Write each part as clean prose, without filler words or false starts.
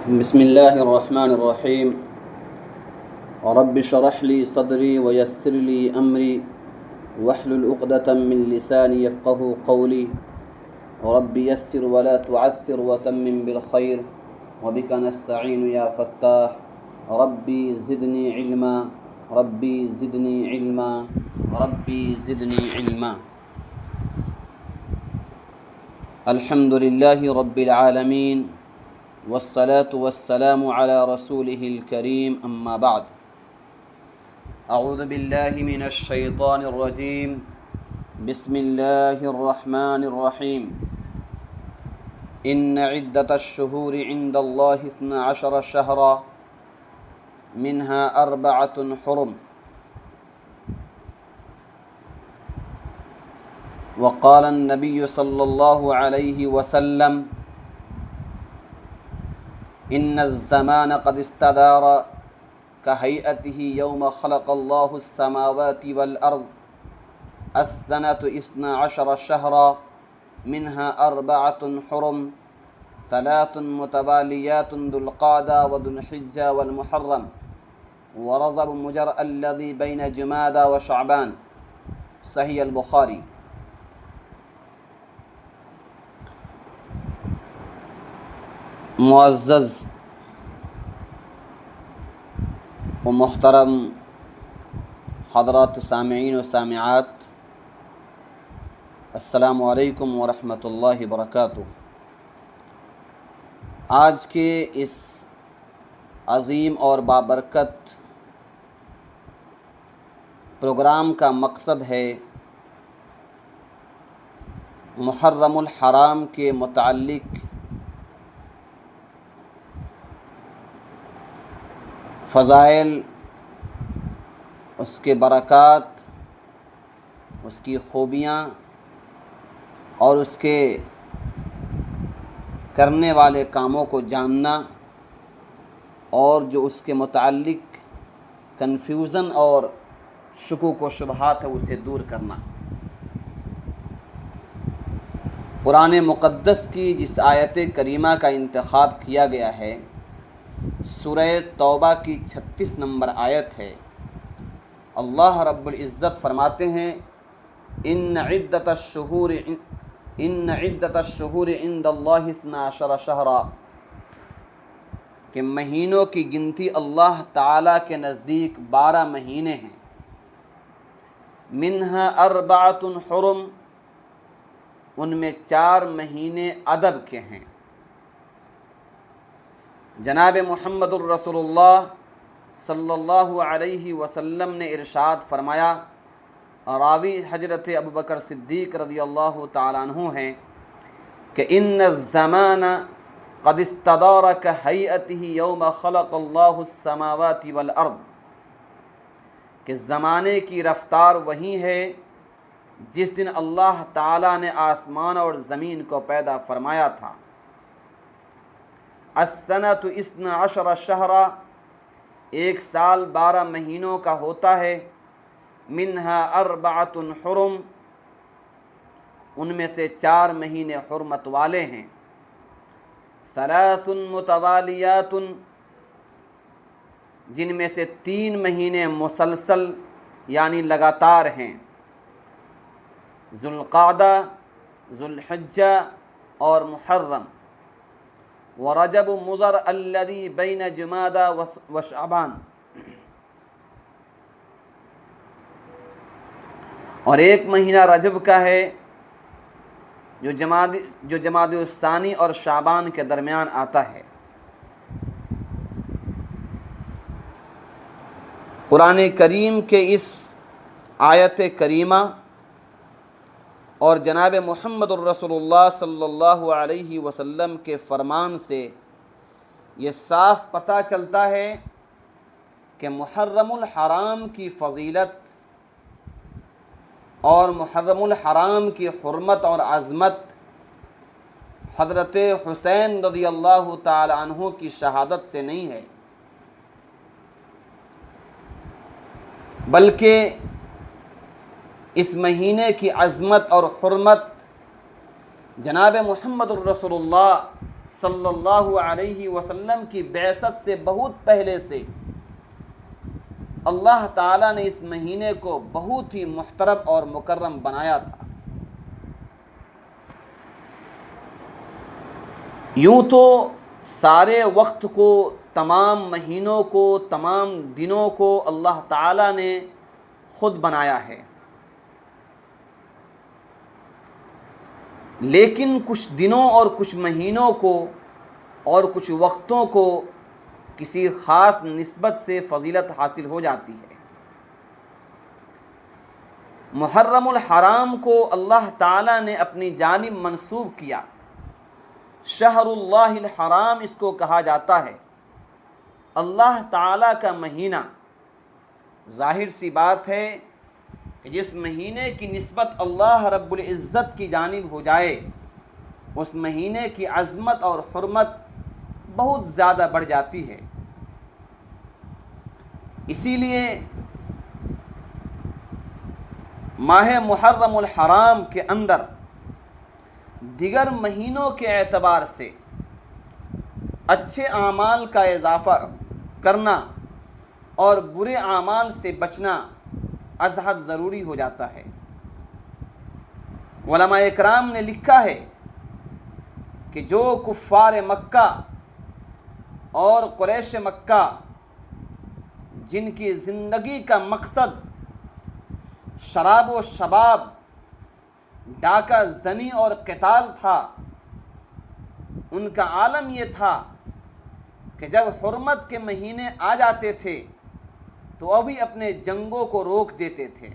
बिस्मिल्लाहिर्रहमानिर्रहीम। रब्बि शरह ली सदरी वयस्सिर ली अमरी वहलुल उक़दतम मिन लिसानी यफ़क़हू क़ौली रब्बि यस्सिर वला तुअस्सिर वतम्मिम बिल खैर वबिका नस्तईनु या फ़त्ताह रब्बि ज़िदनी इल्मा रब्बि ज़िदनी इल्मा रब्बि ज़िदनी इल्मा। अल्हम्दुलिल्लाहि रब्बिल आलमीन वस्सलातु वस्सलामु अला रसूलिहिल करीम अम्मा बाद। अऊज़ु बिल्लाहि मिनश शैतानिर रजीम। बिस्मिल्लाहिर रहमानिर रहीम। इन्न इद्दतश शुहूरि इंदल्लाहि इस्ना अशरा शहरा मिन्हा अर्बअतुन हुरुम वक़ाल नबिय्यु सल्लल्लाहु अलैहि वसल्लम इन्नज़्ज़मान क़द इस्तदार कहैअतिही यौम ख़लक़ल्लाहु अस्समावाति वल अर्ज़ अस्सनतु इस्ना अशरा शहरा मिन्हा अर्बअतुन हुरुम सलासुन मुतवालियातुन दुल्क़ादा व दुल्हिज्जा वल मुहर्रम व रज़ब मुजर अल्लज़ी बैन जुमादा व शअबान। सही अल बुखारी। मुअज़्ज़ज़ व मुहतरम हज़रात सामिईन व सामिआत, अस्सलामु अलैकुम व रहमतुल्लाहि व बरकातुहू। आज के इस अज़ीम और बाबरकत प्रोग्राम का मकसद है मुहर्रमुल हराम के मुताल्लिक़ फ़ज़ाइल, उसके बरक़ात, उसकी ख़ूबियाँ और उसके करने वाले कामों को जानना और जो उसके मुताल्लिक़ कन्फ्यूज़न और शुकूक व शुबहात है उसे दूर करना। कुरान मुक़द्दस की जिस आयत करीमा का इंतख़ाब किया गया है सूरह तौबा की 36 नंबर आयत है। अल्लाह रब्बुल इज़्ज़त फरमाते हैं इन्न इद्दतश शुहूरि इंदल्लाहि इस्ना अशरा शहरा, कि महीनों की गिनती अल्लाह ताला के नज़दीक 12 महीने हैं। मिन्हा अर्बअतुन हुरुम, उनमें 4 महीने अदब के हैं। जनाब मुहम्मदुर रसूलुल्लाह सल्लल्लाहु अलैहि वसल्लम ने इरशाद फरमाया, रावी हजरत अबू बकर सिद्दीक़ रज़ियल्लाहु ताला अन्हु हैं कि इन्न ज़माना क़द इस्तदार कहैअतिही यौम ख़लक़ल्लाहु अस्समावाति वल अर्ज़, कि ज़माने की रफ़्तार वही है जिस दिन अल्लाह ताला ने आसमान और ज़मीन को पैदा फरमाया था। अस्सनतु इस्ना अशरा शहरा, 1 साल 12 महीनों का होता है। मिन्हा अर्बअतुन हुरुम, उनमें से 4 महीने हुर्मत वाले हैं। सलासुन मुतवालियातुन, जिनमें से 3 महीने मुसलसल यानी लगातार हैं। ज़ुल्क़ादा, ज़ुल्हिज्जा और मुहर्रम। व रजब मुज़र अल्लज़ी बैन जुमादा व शअबान, और 1 महीना रजब का है जो जमादुस्सानी और शाबान के दरमियान आता है। कुरान करीम के इस आयत करीमा और जनाब मुहम्मदुर रसूलुल्लाह सल्लल्लाहु अलैहि वसल्लम के फ़रमान से ये साफ़ पता चलता है कि मुहर्रमुल हराम की फ़ज़ीलत और मुहर्रमुल हराम की हुर्मत और अज़मत हज़रत हुसैन रज़ियल्लाहु ताला अन्हु की शहादत से नहीं है, बल्कि इस महीने की अज़मत और हुर्मत जनाब मुहम्मदुर रसूलुल्लाह सल्लल्लाहु अलैहि वसल्लम की बैसत से बहुत पहले से अल्लाह ताला ने इस महीने को बहुत ही मुहतरम और मुकर्रम बनाया था। यूँ तो सारे वक्त को, तमाम महीनों को, तमाम दिनों को अल्लाह ताला ने ख़ुद बनाया है, लेकिन कुछ दिनों और कुछ महीनों को और कुछ वक्तों को किसी ख़ास निस्बत से फ़जीलत हासिल हो जाती है। मुहर्रमुल हराम को अल्लाह ताला ने अपनी जानिब मंसूब किया। शहरुल्लाहिल हराम इसको कहा जाता है, अल्लाह ताला का महीना। ज़ाहिर सी बात है कि जिस महीने की निस्बत अल्लाह रब्बुल इज़्ज़त की जानिब हो जाए, उस महीने की अज़मत और हुर्मत बहुत ज़्यादा बढ़ जाती है। इसीलिए माह मुहर्रमुल हराम के अंदर दिगर महीनों के एतबार से अच्छे आमाल का इजाफ़ा करना और बुरे आमाल से बचना अज़हद ज़रूरी हो जाता है। उलमा इकराम ने लिखा है कि जो कुफ़ार मक्का और कुरैश मक्का, जिनकी ज़िंदगी का मकसद शराब व शबाब, डाका जनी और क़िताल था, उनका आलम ये था कि जब हुर्मत के महीने आ जाते थे तो अभी अपने जंगों को रोक देते थे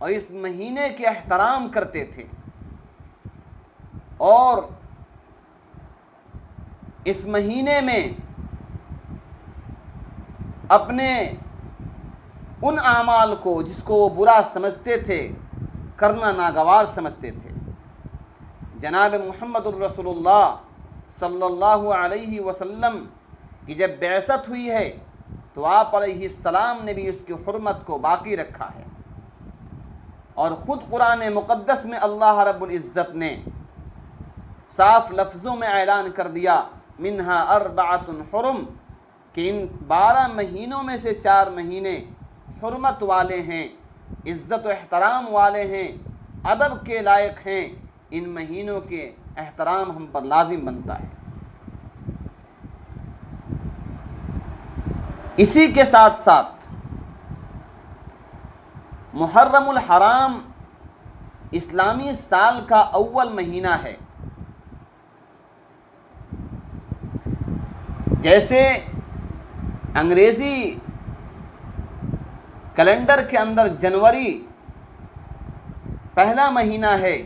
और इस महीने के एहतराम करते थे और इस महीने में अपने उन आमाल को जिसको वो बुरा समझते थे करना नागवार समझते थे। जनाब मुहम्मदुर रसूलुल्लाह सल्लल्लाहु अलैहि वसल्लम की जब बैसत हुई है तो आप अलैहिस्सलाम ने भी उसकी हुर्मत को बाकी रखा है और ख़ुद कुरान मुक़द्दस में अल्लाह रब्बुल इज़्ज़त ने साफ़ लफ्ज़ों में ऐलान कर दिया, मिन्हा अर्बअतुन हुरुम, कि इन 12 महीनों में से 4 महीने हुर्मत वाले हैं, इज़्ज़त व एहतराम वाले हैं, अदब के लायक हैं। इन महीनों के एहतराम हम पर लाजिम बनता है। इसी के साथ साथ मुहर्रमुल हराम इस्लामी साल का अव्वल महीना है। जैसे अंग्रेज़ी कैलेंडर के अंदर जनवरी पहला महीना है,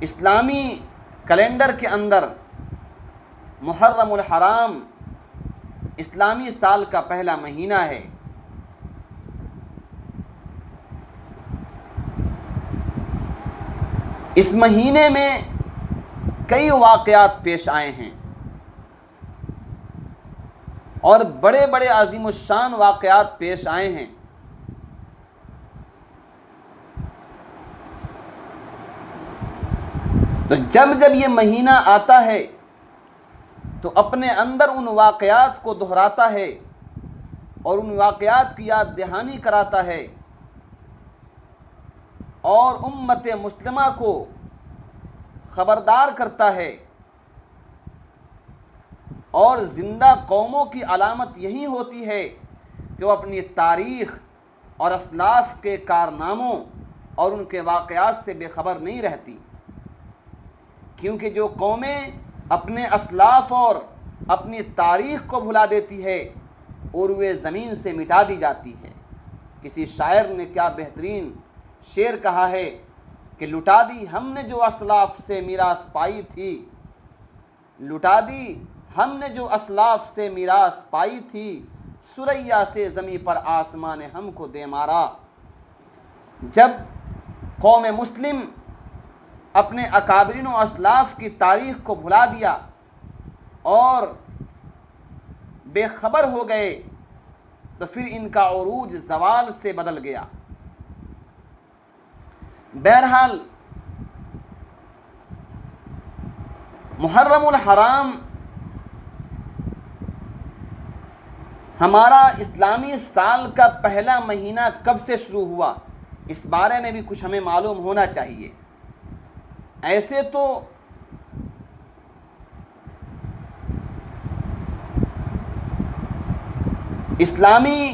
इस्लामी कैलेंडर के अंदर मुहर्रमुल हराम इस्लामी साल का पहला महीना है। इस महीने में कई वाक़यात पेश आए हैं और बड़े बड़े अज़ीमुश्शान वाक़यात पेश आए हैं। तो जब जब ये महीना आता है तो अपने अंदर उन वाक़यात को दोहराता है और उन वाक़यात की याद दहानी कराता है और उम्मत मुस्लिमा को ख़बरदार करता है। और ज़िंदा कौमों की अलामत यही होती है कि वो अपनी तारीख़ और असलाफ़ के कारनामों और उनके वाक़यात से बेखबर नहीं रहती, क्योंकि जो कौमें अपने असलाफ़ और अपनी तारीख़ को भुला देती है और वे ज़मीन से मिटा दी जाती है। किसी शायर ने क्या बेहतरीन शेर कहा है कि लुटा दी हमने जो असलाफ़ से मीरास पाई थी, लुटा दी हमने जो असलाफ़ से मीरास पाई थी, सुरैया से ज़मीं पर आसमां ने हमको दे मारा। जब कौम मुस्लिम अपने अकाबरीन व असलाफ़ की तारीख़ को भुला दिया और बेखबर हो गए तो फिर इनका उरूज ज़वाल से बदल गया। बहरहाल मुहर्रमुल हराम हमारा इस्लामी साल का पहला महीना कब से शुरू हुआ, इस बारे में भी कुछ हमें मालूम होना चाहिए। ऐसे तो इस्लामी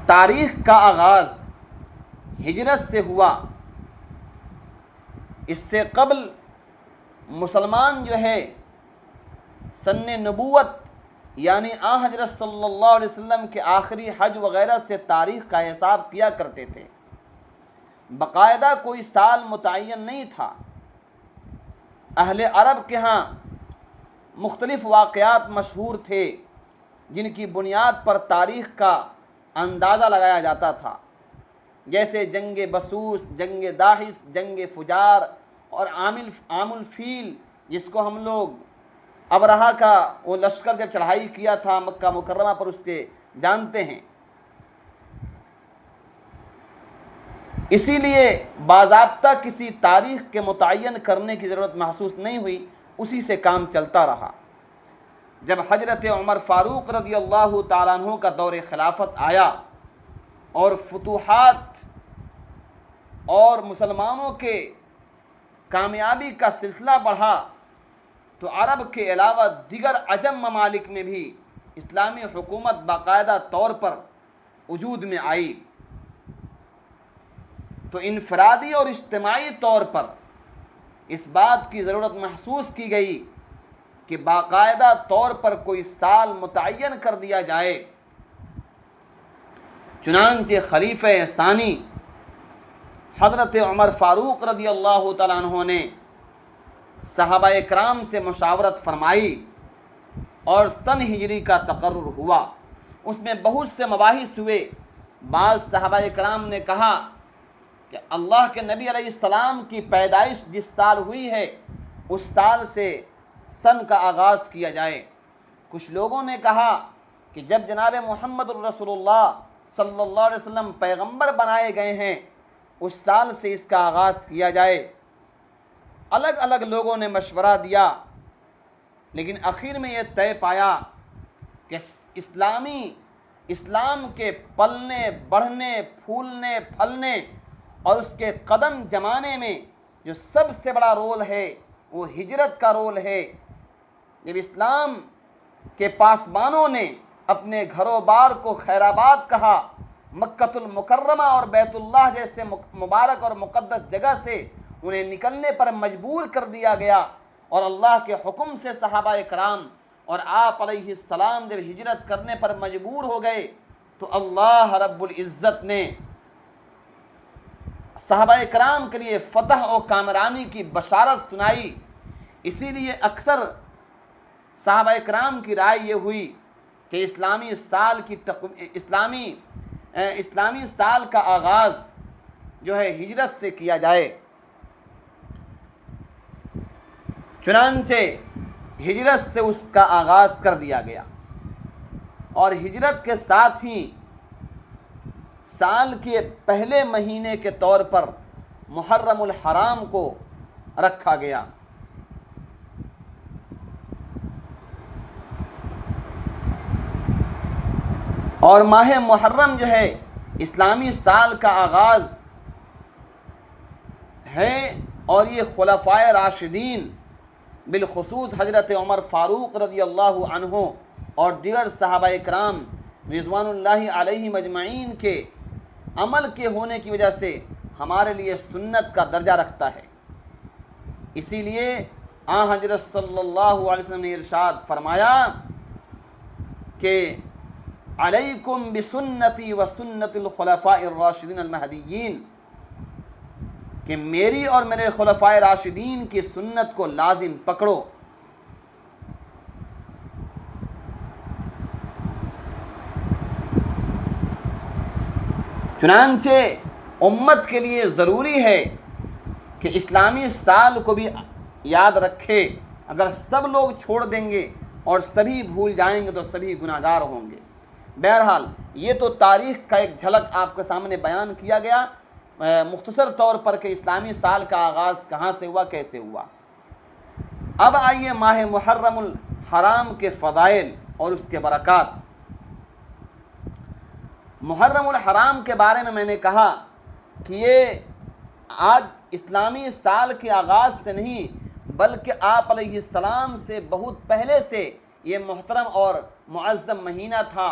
तारीख़ का आगाज़ हिजरत से हुआ। इससे कबल मुसलमान जो है सन्ने नबूवत यानी हज़रत सल्लल्लाहु अलैहि वसल्लम के आखिरी हज वग़ैरह से तारीख़ का हिसाब किया करते थे। बाकायदा कोई साल मुतय्यन नहीं था। अहले अरब के यहाँ मुख्तलिफ़ वाक़यात मशहूर थे जिनकी बुनियाद पर तारीख़ का अंदाज़ा लगाया जाता था, जैसे जंग बसूस, जंग दाहिस, जंग फुजार और आमुल फील, जिसको हम लोग अबरहा का वो लश्कर जब चढ़ाई किया था मक्का मुकर्रमा पर, उससे जानते हैं। इसीलिए बाज़ाब्ता किसी तारीख़ के मुतय्यन करने की ज़रूरत महसूस नहीं हुई, उसी से काम चलता रहा। जब हज़रत उमर फ़ारूक रज़ियल्लाहु ताला अन्हु का दौर खिलाफत आया और फुतूहात और मुसलमानों के कामयाबी का सिलसिला बढ़ा, तो अरब के अलावा दिगर अजम ममालिक में भी इस्लामी हुकूमत बाकायदा तौर पर वजूद में आई। तो इनफरादी और इज्तिमाई तौर पर इस बात की ज़रूरत महसूस की गई कि बाकायदा तौर पर कोई साल मुतय्यन कर दिया जाए। चुनांचे खलीफे सानी हज़रत उमर फ़ारूक रज़ियल्लाहु तआला अन्हु ने सहाबाए कराम से मुशावरत फरमाई और सन हिजरी का तकर्रुर हुआ। उसमें बहुत से मबाहिस हुए। बाज़ सहाबाए कराम ने कहा कि अल्लाह के नबी अलैहिस्सलाम की पैदाइश जिस साल हुई है उस साल से सन का आगाज़ किया जाए। कुछ लोगों ने कहा कि जब जनाब मुहम्मद रसूलुल्लाह सल्लल्लाहु अलैहि वसल्लम पैगंबर बनाए गए हैं उस साल से इसका आगाज़ किया जाए। अलग अलग लोगों ने मशवरा दिया, लेकिन आखिर में यह तय पाया कि इस्लाम के पलने बढ़ने फूलने फलने और उसके कदम जमाने में जो सबसे बड़ा रोल है वो हिजरत का रोल है। जब इस्लाम के पासबानों ने अपने घरों बार को खैराबाद कहा, मक्कतुल मुकर्रमा और बैतुल्लाह जैसे मुबारक और मुक़द्दस जगह से उन्हें निकलने पर मजबूर कर दिया गया और अल्लाह के हुक्म से सहाबाए कराम और आप अलैहिस्सलाम जब हिजरत करने पर मजबूर हो गए तो अल्लाह रब्बुल इज़्ज़त ने सहाबाए कराम के लिए फ़तह और कामरानी की बशारत सुनाई। इसीलिए अक्सर सहाबाए कराम की राय ये हुई कि इस्लामी साल का आगाज़ जो है हिजरत से किया जाए। चुनांचे हिजरत से उसका आगाज़ कर दिया गया और हिजरत के साथ ही साल के पहले महीने के तौर पर मुहर्रमुल हराम को रखा गया। और माह मुहर्रम जो है इस्लामी साल का आगाज़ है और ये खुलफ़ाए राशिदीन बिलखुसूस हज़रत उमर फ़ारूक रज़ियल्लाहु अन्हु और दीगर सहाबाए कराम रिज़वानुल्लाहि अलैहिम अजमईन के अमल के होने की वजह से हमारे लिए सुन्नत का दर्जा रखता है। इसीलिए हज़रत सल्लल्लाहु अलैहि वसल्लम ने इरशाद फरमाया कि अलैकुम बिसुन्नती व सुन्नतिल खुलफ़ाइर राशिदीन अल महदीयीन, कि मेरी और मेरे खुलफ़ाए राशिदीन की सुन्नत को लाजिम पकड़ो। चुनांचे उम्मत के लिए ज़रूरी है कि इस्लामी साल को भी याद रखे। अगर सब लोग छोड़ देंगे और सभी भूल जाएंगे तो सभी गुनाहगार होंगे। बहरहाल ये तो तारीख़ का एक झलक आपके सामने बयान किया गया मुख्तसर तौर पर कि इस्लामी साल का आगाज़ कहाँ से हुआ, कैसे हुआ। अब आइए माह मुहर्रमुल हराम के फ़ज़ाइल और उसके बरक़ात। मुहर्रमुल हराम के बारे में मैंने कहा कि ये आज इस्लामी साल के आगाज़ से नहीं बल्कि आप अलैहिस्सलाम से बहुत पहले से ये मोहतरम और मुअज़्ज़म महीना था।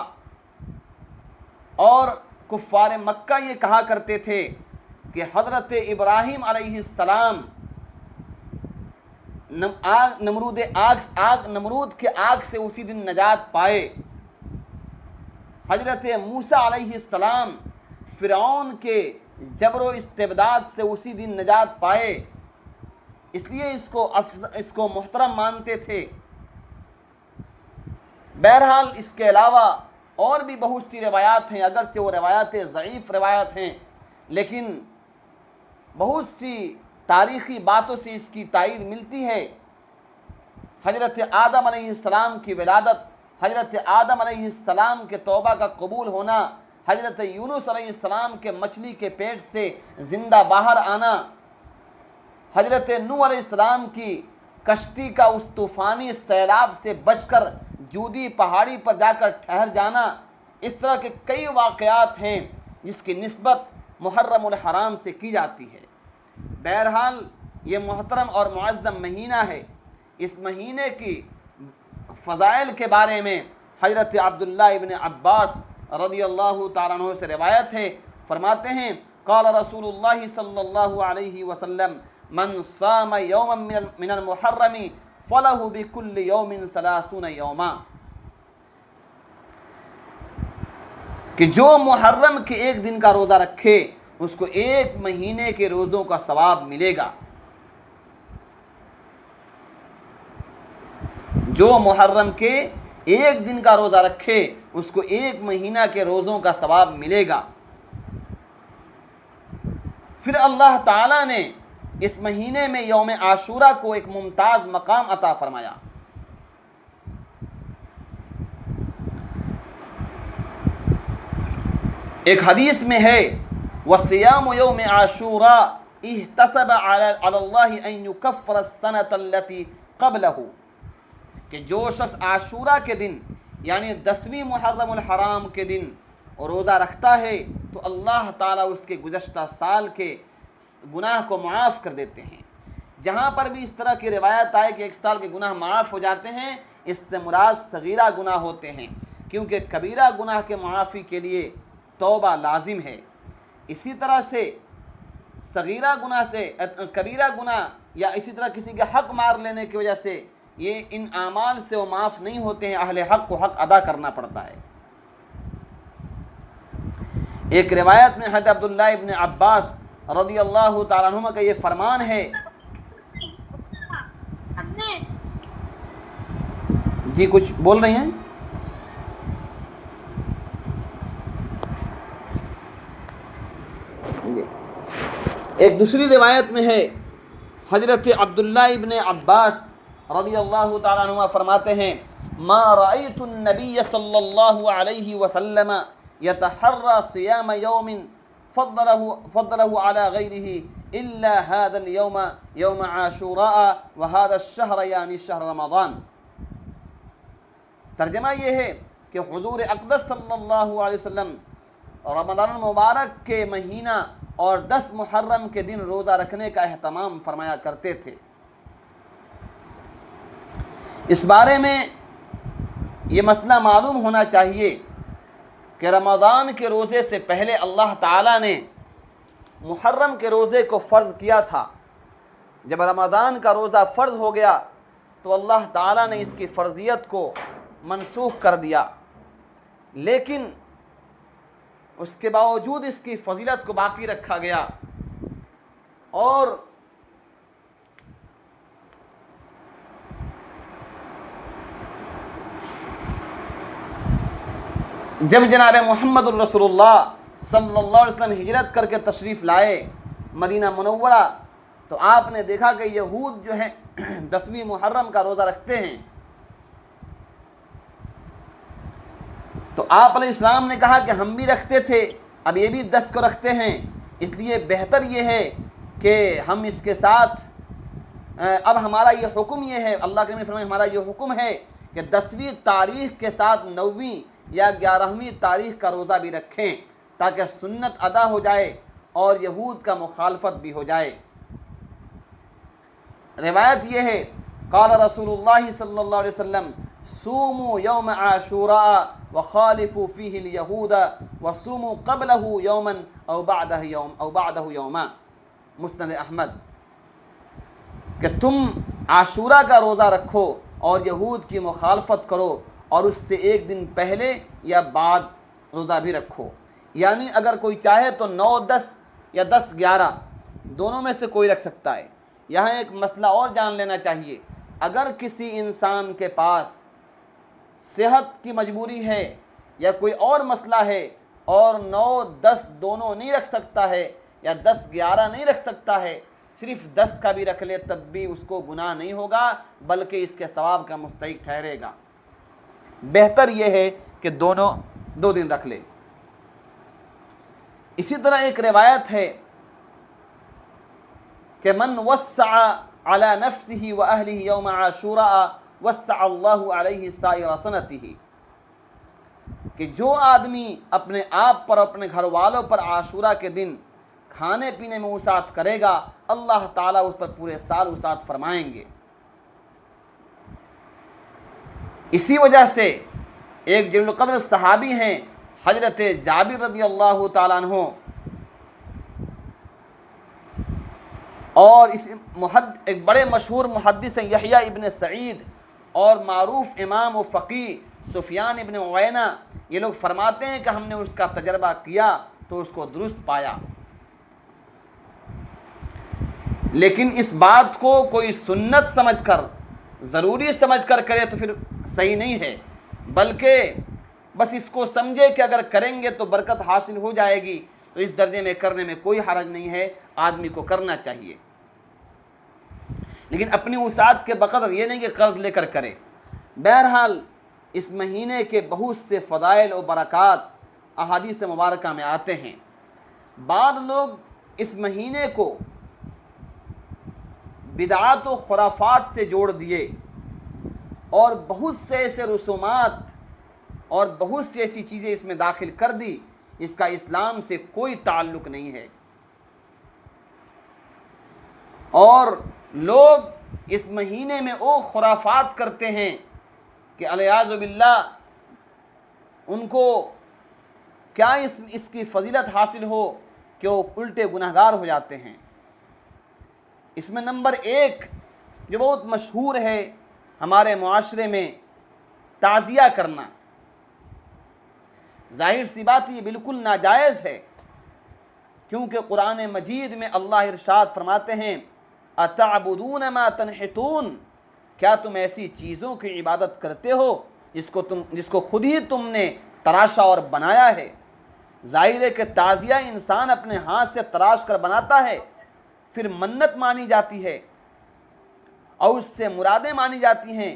और कुफ़ार मक्का ये कहा करते थे कि हज़रत इब्राहीम अलैहिस्सलाम नमरूद के आग से उसी दिन नजात पाए। हज़रत मूसा अलैहिस्सलाम फ़िरऔन के जबरो इस्तिबदाद से उसी दिन नजात पाए, इसलिए इसको मुहतरम मानते थे। बहरहाल इसके अलावा और भी बहुत सी रवायात हैं, अगरचे वो रवायातें ज़ईफ़ रवायात हैं, लेकिन बहुत सी तारीख़ी बातों से इसकी तायीद मिलती है। हज़रत आदम अलैहिस्सलाम की विलादत, हज़रत आदम अलैहिस्सलाम के तौबा का कबूल होना, हज़रत यूनुस अलैहिस्सलाम के मछली के पेट से ज़िंदा बाहर आना, हज़रत नूह अलैहिस्सलाम की कश्ती का उस तूफ़ानी सैलाब से बचकर जूदी पहाड़ी पर जाकर ठहर जाना, इस तरह के कई वाक़यात हैं जिसकी निस्बत मुहर्रमुल हराम से की जाती है। बहरहाल ये मोहतरम और मुअज़्ज़म महीना है। इस महीने की फ़ज़ाइल के बारे में हज़रत अब्दुल्लाह इब्न अब्बास रज़ियल्लाहु ताला अन्हु से रिवायत है, फरमाते हैं क़ाल रसूलुल्लाह सल्लल्लाहु अलैहि वसल्लम मन साम यौमन मिनल मुहर्रमी फलहु बिकुल्लि यौमिन सलासून यौमा, कि जो मुहर्रम के एक दिन का रोज़ा रखे उसको एक महीने के रोज़ों का सवाब मिलेगा। जो मुहर्रम के एक दिन का रोज़ा रखे उसको एक महीना के रोज़ों का सवाब मिलेगा। फिर अल्लाह ताला ने इस महीने में यौम आशूरा को एक मुमताज़ मकाम अता फरमाया। एक हदीस में है वसियाम यौम आशूरा इहतसब अलल्लाहि अन युकफ्फिर अस्सनत अल्लती क़ब्लहु, कि जो शख्स आशूरा के दिन यानी 10वीं मुहर्रमुल हराम के दिन रोज़ा रखता है तो अल्लाह ताला उसके गुज़श्ता साल के गुनाह को माफ़ कर देते हैं। जहाँ पर भी इस तरह की रिवायत आए कि एक साल के गुनाह माफ़ हो जाते हैं, इससे मुराद सगीरा गुनाह होते हैं, क्योंकि कबीरा गुनाह के मुआफ़ी के लिए तौबा लाजिम है। इसी तरह से सगीरा गुनाह से कबीरा गुनाह या इसी तरह किसी के हक़ मार लेने की वजह से ये इन आमाल से वो माफ़ नहीं होते हैं, अहले हक़ को हक़ अदा करना पड़ता है। एक रिवायत में हज़रत अब्दुल्लाह इब्न अब्बास रज़ियल्लाहु ताला अन्हुमा का ये फरमान है, जी कुछ बोल रही हैं? एक दूसरी रिवायत में है हज़रत अब्दुल्लाह इब्न अब्बास रज़ियल्लाहु ताला अन्हुमा फरमाते हैं मा रअयतु नबिय्य सल्लल्लाहु अलैहि वसल्लम यतहर्रा सियाम यौमिन फद्दलहु अला गैरिही इल्ला हादल यौम यौम आशूरा व हादा शहर यानी शहर रमज़ान। तर्जमा ये है कि हुज़ूर अक़दस सल्लल्लाहु अलैहि वसल्लम रमज़ान मुबारक के महीना और 10 मुहर्रम के दिन रोज़ा रखने का एहतमाम फरमाया करते थे। इस बारे में ये मसला मालूम होना चाहिए कि रमज़ान के रोज़े से पहले अल्लाह ताला ने मुहर्रम के रोज़े को फ़र्ज़ किया था। जब रमज़ान का रोज़ा फ़र्ज़ हो गया तो अल्लाह ताला ने इसकी फ़र्ज़ियत को मनसूख कर दिया, लेकिन उसके बावजूद इसकी फ़जीलत को बाकी रखा गया। और जब जनाब मुहम्मदुर रसूलुल्लाह सल्लल्लाहु अलैहि वसल्लम हिजरत करके तशरीफ़ लाए मदीना मुनव्वरा, तो आपने देखा कि यहूद जो हैं 10वीं मुहर्रम का रोज़ा रखते हैं। तो आप अलैहिस्सलाम ने कहा कि हम भी रखते थे, अब ये भी 10 को रखते हैं, इसलिए बेहतर ये है कि हम इसके साथ अब हमारा ये हुक्म ये है, अल्लाह के नबी ने फरमाया हमारा ये हुक्म है कि 10वीं तारीख के साथ 9वीं या 11वीं तारीख का रोज़ा भी रखें ताकि सुन्नत अदा हो जाए और यहूद का मुखालफत भी हो जाए। रिवायत ये है, क़ाल रसूलुल्लाह सल्लल्लाहु अलैहि वसल्लम सूमू यौम आशूरा व खालिफू फ़ीहि अल-यहूद व सूमू क़ब्लहु यौमन औ बअदहु यौमा। मुस्नद अहमद, कि तुम आशूरा का रोज़ा रखो और यहूद की मुखालफत करो और उससे एक दिन पहले या बाद रोज़ा भी रखो। यानी अगर कोई चाहे तो 9-10 या 10-11 दोनों में से कोई रख सकता है। यहाँ एक मसला और जान लेना चाहिए, अगर किसी इंसान के पास सेहत की मजबूरी है या कोई और मसला है और 9-10 दोनों नहीं रख सकता है या 10-11 नहीं रख सकता है, सिर्फ 10 का भी रख ले तब भी उसको गुनाह नहीं होगा बल्कि इसके सवाब का मुस्तहिक ठहरेगा। बेहतर यह है कि दोनों 2 दिन रख ले। इसी तरह एक रिवायत है कि मन वस्सअ अला नफ्सिही व अहलिही यौम आशूरा वस्सअ अल्लाहु अलैहि साइर सनतिही, कि जो आदमी अपने आप पर अपने घर वालों पर आशूरा के दिन खाने पीने में वसाअत करेगा, अल्लाह ताला उस पर पूरे साल वसाअत फरमाएंगे। इसी वजह से एक जलील क़द्र सहाबी हैं हजरत जाबिर रज़ियल्लाहु ताला अन्हु, और इस एक बड़े मशहूर मुहद्दिस हैं यहया इब्न सईद और मारूफ इमाम व फ़क़ीह सुफियान इब्न उयैना, ये लोग फरमाते हैं कि हमने उसका तजर्बा किया तो उसको दुरुस्त पाया। लेकिन इस बात को कोई सुन्नत समझकर, ज़रूरी समझकर करे तो फिर सही नहीं है, बल्कि बस इसको समझे कि अगर करेंगे तो बरकत हासिल हो जाएगी, तो इस दर्जे में करने में कोई हरज नहीं है, आदमी को करना चाहिए। लेकिन अपनी वसाअत के बक़दर ये नहीं कि कर्ज लेकर करे। बहरहाल इस महीने के बहुत से फ़ज़ाइल और बरक़ात अहादीस मुबारका में आते हैं। बाद लोग इस महीने को बिदअत व खुराफात से जोड़ दिए और बहुत से ऐसे रसूमात और बहुत सी ऐसी चीज़ें इसमें दाखिल कर दी, इसका इस्लाम से कोई ताल्लुक़ नहीं है। और लोग इस महीने में वो खुराफात करते हैं कि अलियाज़ु बिल्लाह उनको क्या इसकी फ़जीलत हासिल हो कि वो उल्टे गुनहगार हो जाते हैं। इसमें नंबर 1 जो बहुत मशहूर है हमारे मुआशरे में, ताज़िया करना। ज़ाहिर सी बात ये बिल्कुल नाजायज़ है, क्योंकि कुरान मजीद में अल्लाह इरशाद फरमाते हैं अतअबुदून मा तनहितून, क्या तुम ऐसी चीज़ों की इबादत करते हो जिसको खुद ही तुमने तराशा और बनाया है। ज़ाहिर है कि ताज़िया इंसान अपने हाथ से तराश कर बनाता है, फिर मन्नत मानी जाती है और उससे मुरादें मानी जाती हैं,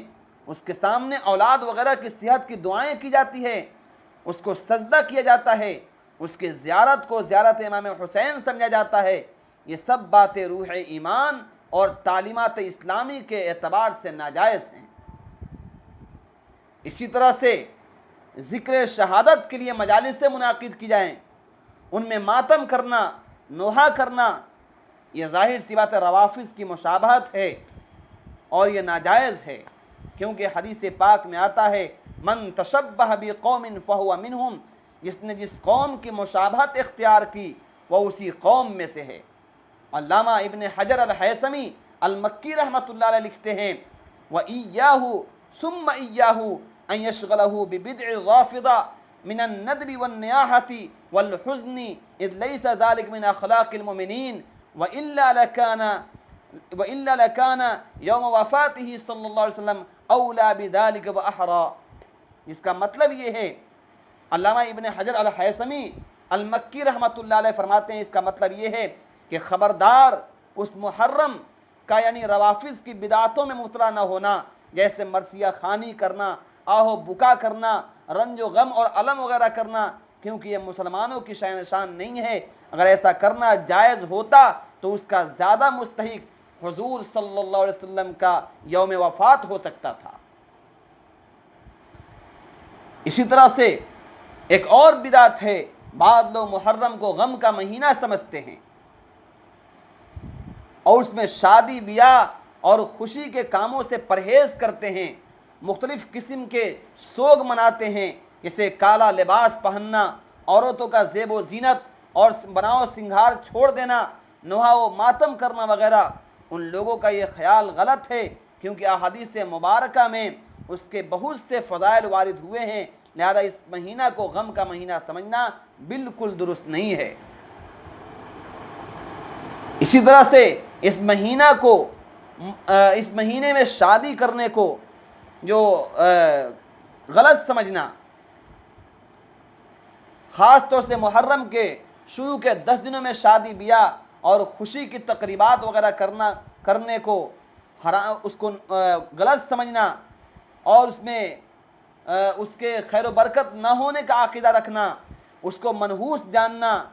उसके सामने औलाद वगैरह की सेहत की दुआएं की जाती है, उसको सजदा किया जाता है, उसके ज़ियारत को ज़ियारत इमाम हुसैन समझा जाता है। ये सब बातें रूह ईमान और तालीमात इस्लामी के एतबार से नाजायज़ हैं। इसी तरह से ज़िक्र शहादत के लिए मजालिस मुनाकिद की जाएँ, उनमें मातम करना, नोहा करना, यह ज़ाहिर सी बात रवाफ़िज़ की मुशाबहत है और ये नाजायज़ है, क्योंकि हदीस पाक में आता है मन तशब्बह बिक़ौमिन फ़हुव मिनहुम, जिसने जिस कौम की मुशाबहत इख्तियार की वह उसी कौम में से है। अल्लामा इब्न हजर अल-हैसमी अल-मक्की रहमतुल्लाह अलैह लिखते हैं व इय्याहु सुम्मा इय्याहु अन यशगलहु बिबिदअ ग़ाफ़िदा मिन अन-नदबि वन-नियाहति वल-हुज़्नि इज़ लैसा ज़ालिक मिन अख़लाक़िल मुमिनीन व इल्ला लकाना यौम वफ़ातिही सल्लल्लाहु अलैहि वसल्लम औला बिज़ालिक व अहरा। इसका मतलब ये है, अल्लामा इब्न हजर अल-हैसमी अल-मक्की रहमतुल्लाह अलैह फरमाते हैं, इसका मतलब ये है कि ख़बरदार उस मुहर्रम का यानी रवाफ़िज़ की बिदातों में मुब्तला न होना, जैसे मरसिया खानी करना, आहो बुका करना, रंजो गम और अलम वगैरह करना, क्योंकि ये मुसलमानों की शान नहीं है। अगर ऐसा करना जायज़ होता तो उसका ज़्यादा मुस्तहिक हुजूर सल्लल्लाहु अलैहि वसल्लम का यौम वफ़ात हो सकता था। इसी तरह से एक और बिदात है, बाद लोग मुहर्रम को गम का महीना समझते हैं और उसमें शादी ब्याह और खुशी के कामों से परहेज़ करते हैं, मुख्तलिफ़ किस्म के सोग मनाते हैं, जैसे काला लिबास पहनना, औरतों का ज़ेबो ज़ीनत और बनाओ सिंगार छोड़ देना, नोहा व मातम करना वगैरह। उन लोगों का ये ख्याल गलत है, क्योंकि अहादीस मुबारका में उसके बहुत से फ़ज़ाइल वारिद हुए हैं। लिहाजा इस महीना को गम का महीना समझना बिल्कुल दुरुस्त नहीं है। इसी तरह से इस महीना को इस महीने में शादी करने को जो गलत समझना, ख़ास तौर से मुहर्रम के शुरू के 10 दिनों में शादी ब्याह और ख़ुशी की तकरीबात वगैरह करने को उसको गलत समझना और उसमें उसके खैर व बरकत न होने का अक़ीदा रखना, उसको मनहूस जानना,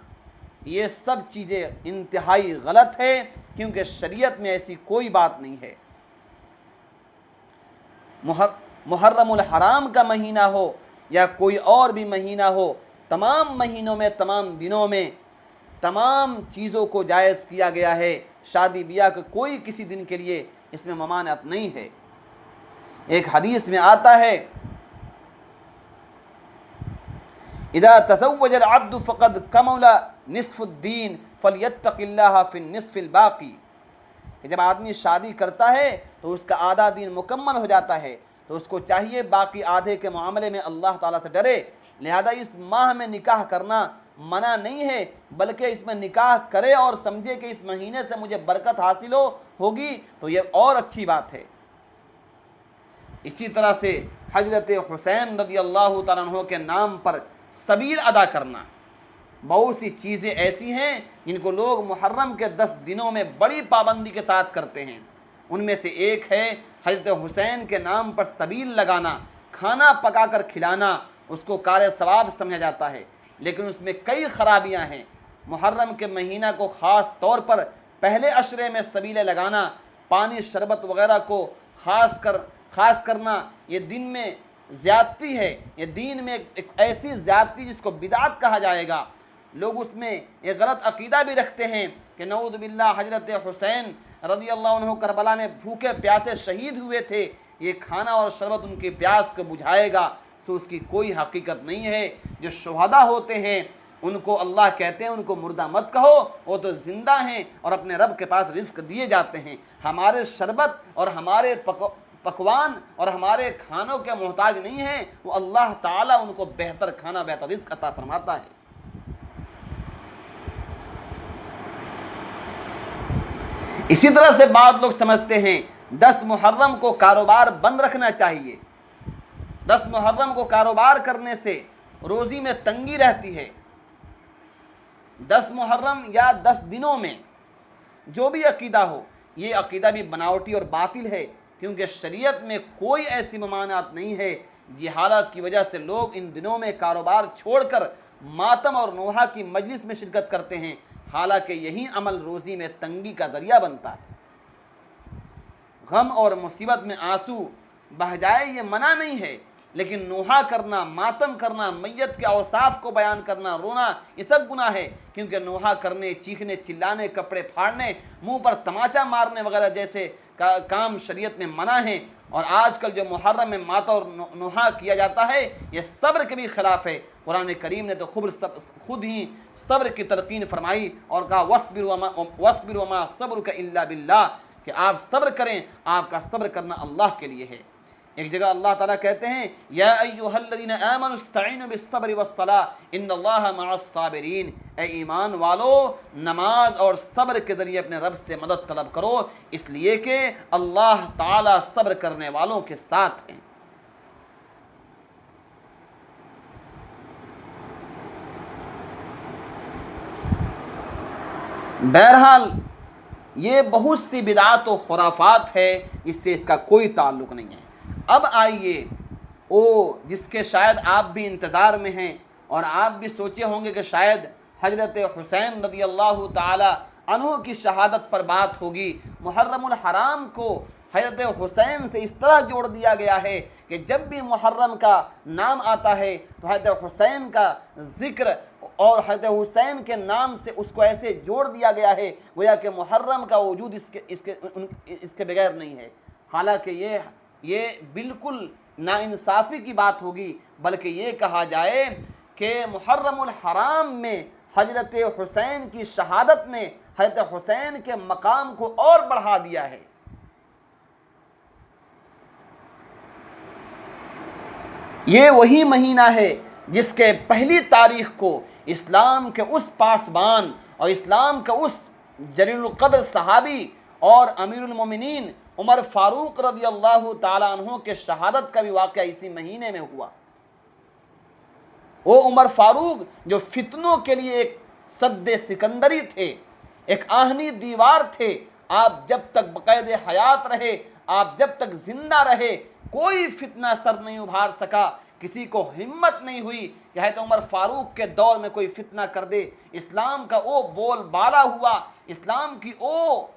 ये सब चीज़ें इंतहाई गलत है, क्योंकि शरीयत में ऐसी कोई बात नहीं है। मुहर्रमुल हराम का महीना हो या कोई और भी महीना हो, तमाम महीनों में, तमाम दिनों में तमाम चीज़ों को जायज़ किया गया है। शादी ब्याह का कोई किसी दिन के लिए इसमें ममानत नहीं है। एक हदीस में आता है, इदा तज़व्वजल अब्दु फ़क़द कमला निस्फ़ुद्दीन फ़लियत्तक़िल्लाह फ़िन्निस्फ़िल बाक़ी, कि जब आदमी शादी करता है तो उसका आधा दीन मुकम्मल हो जाता है, तो उसको चाहिए बाकी आधे के मामले में अल्लाह ताला से डरे। लिहाजा इस माह में निकाह करना मना नहीं है, बल्कि इसमें निकाह करे और समझे कि इस महीने से मुझे बरकत हासिल होगी, तो ये और अच्छी बात है। इसी तरह से हजरत हुसैन रज़ियल्लाहु तआला अन्हु के नाम पर सबील अदा करना, बहुत सी चीज़ें ऐसी हैं जिनको लोग मुहर्रम के 10 दिनों में बड़ी पाबंदी के साथ करते हैं। उनमें से एक है हजरत हुसैन के नाम पर सबील लगाना, खाना पकाकर खिलाना, उसको कार्य सवाब समझा जाता है, लेकिन उसमें कई खराबियां हैं। मुहर्रम के महीना को ख़ास तौर पर पहले अशरे में सबीलें लगाना, पानी शरबत वगैरह को ख़ास करना, ये दिन में ज़्यादती है। ये दीन में एक ऐसी ज़्यादती जिसको बिदात कहा जाएगा। लोग उसमें एक गलत अक़ीदा भी रखते हैं कि नऊज़ बिल्लाह हजरत हुसैन रज़ियल्लाहु अन्हु करबला में भूखे प्यासे शहीद हुए थे, ये खाना और शरबत उनकी प्यास को बुझाएगा। सो उसकी कोई हकीकत नहीं है। जो शुहदा होते हैं उनको अल्लाह कहते हैं उनको मुर्दा मत कहो, वो तो ज़िंदा हैं और अपने रब के पास रिज़्क़ दिए जाते हैं। हमारे शरबत और हमारे पकवान और हमारे खानों के मोहताज नहीं हैं, वो अल्लाह ताला उनको बेहतर खाना, बेहतर रिज़्क़ अता फरमाता है। इसी तरह से बाद लोग समझते हैं 10 मुहर्रम को कारोबार बंद रखना चाहिए। 10 मुहर्रम को कारोबार करने से रोज़ी में तंगी रहती है। 10 मुहर्रम या 10 दिनों में जो भी अक़ीदा हो, ये अक़ीदा भी बनावटी और बातिल है, क्योंकि शरीयत में कोई ऐसी ममानात नहीं है। जिहालत की वजह से लोग इन दिनों में कारोबार छोड़कर मातम और नोहा की मजलिस में शिरकत करते हैं, हालांकि यही अमल रोज़ी में तंगी का ज़रिया बनता है। गम और मुसीबत में आंसू बह जाए ये मना नहीं है, लेकिन नोहा करना, मातम करना, मैयत के औसाफ को बयान करना, रोना, ये सब गुनाह है। क्योंकि नोहा करने, चीखने, चिल्लाने, कपड़े फाड़ने, मुंह पर तमाचा मारने वगैरह जैसे काम शरीयत में मना है। और आजकल जो मुहर्रम में माता और नोहा किया जाता है, यह सब्र के भी ख़िलाफ़ है। कुरान करीम ने तो खुद ही सब्र की तलकीन फरमाई और कहा वस्बिरु वमा सब्रुका इल्ला बिल्लाह, कि आप सब्र करें, आपका सब्र करना अल्लाह के लिए है। एक जगह अल्लाह ताला कहते हैं या अय्युहल्लज़ीना आमनु इस्तईनु बिस्सब्रि वस्सलाह इन्नल्लाहा मअस्साबिरीन, ए ईमान वालो, नमाज और सब्र के ज़रिए अपने रब से मदद तलब करो, इसलिए कि अल्लाह ताला सब्र करने वालों के साथ हैं। बहरहाल ये बहुत सी बिदात और खुराफात है, इससे इसका कोई ताल्लुक़ नहीं है। अब आइए ओ जिसके शायद आप भी इंतज़ार में हैं और आप भी सोचे होंगे कि शायद हजरत हुसैन रज़ियल्लाहु ताला अन्हों की शहादत पर बात होगी। मुहर्रमुल हराम को हज़रत हुसैन से इस तरह जोड़ दिया गया है कि जब भी मुहर्रम का नाम आता है तो हज़रत हुसैन का ज़िक्र और हज़रत हुसैन के नाम से उसको ऐसे जोड़ दिया गया है गोया कि मुहर्रम का वजूद इसके बगैर नहीं है। हालांकि ये बिल्कुल नाइंसाफ़ी की बात होगी, बल्कि ये कहा जाए कि मुहर्रमुल हराम में हज़रत हुसैन की शहादत ने हज़रत हुसैन के मकाम को और बढ़ा दिया है। ये वही महीना है जिसके पहली तारीख को इस्लाम के उस पासबान और इस्लाम के उस जलीलुल क़द्र सहाबी और अमीरुल मोमिनीन उमर फ़ारूक रज़ियल्लाहु ताला अन्हु के शहादत का भी वाक़या इसी महीने में हुआ। वो उमर फ़ारूक जो फितनों के लिए एक सद्दे सिकंदरी थे, एक आहनी दीवार थे। आप जब तक बक़ैद हयात रहे, आप जब तक जिंदा रहे, कोई फितना सर नहीं उभार सका। किसी को हिम्मत नहीं हुई कि है तो उमर फ़ारूक के दौर में कोई फितना कर दे। इस्लाम का वो बोलबाला हुआ, इस्लाम की ओ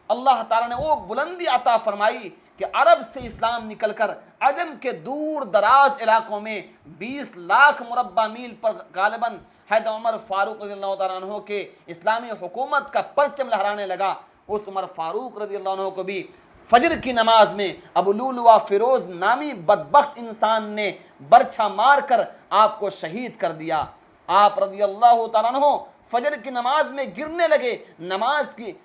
अल्लाह ताला ने वो बुलंदी अता फरमाई कि अरब से इस्लाम निकलकर अजम के दूर दराज इलाकों में 20 लाख मुरब्बा मील पर गालिबन हैदर उमर फ़ारूक रज़ियल्लाहु ताला अन्हु के इस्लामी हुकूमत का परचम लहराने लगा। उस उमर फ़ारूक रज़ियल्लाहु अन्हु को भी फजर की नमाज में अबू लुलुआ फ़िरोज़ नामी बदबख्त इंसान ने बरछा मारकर आपको शहीद कर दिया। आप रज़ियल्लाहु ताला अन्हु फजर की नमाज में गिरने लगे। नमाज की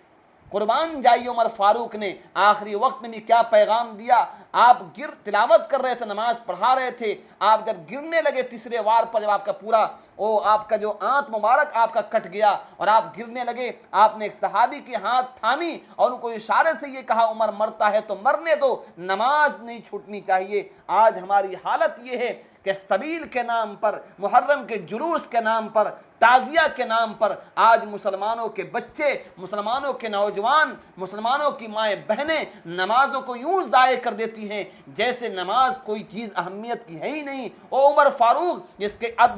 कुर्बान जाइए उमर फ़ारूक ने आखिरी वक्त में भी क्या पैगाम दिया। आप तिलावत कर रहे थे, नमाज पढ़ा रहे थे, आप जब गिरने लगे तीसरे वार पर, जब आपका पूरा वो आपका जो आंत मुबारक आपका कट गया और आप गिरने लगे, आपने एक सहाबी की हाथ थामी और उनको इशारे से ये कहा उमर मरता है तो मरने दो, नमाज नहीं छूटनी चाहिए। आज हमारी हालत ये है कि सबील के नाम पर, मुहर्रम के जुलूस के नाम पर, ताज़िया के नाम पर आज मुसलमानों के बच्चे, मुसलमानों के नौजवान, मुसलमानों की माएँ बहनें नमाजों को यूँ ज़ाय कर देती हैं जैसे नमाज कोई चीज़ अहमियत की है ही नहीं। ओ उमर फ़ारूक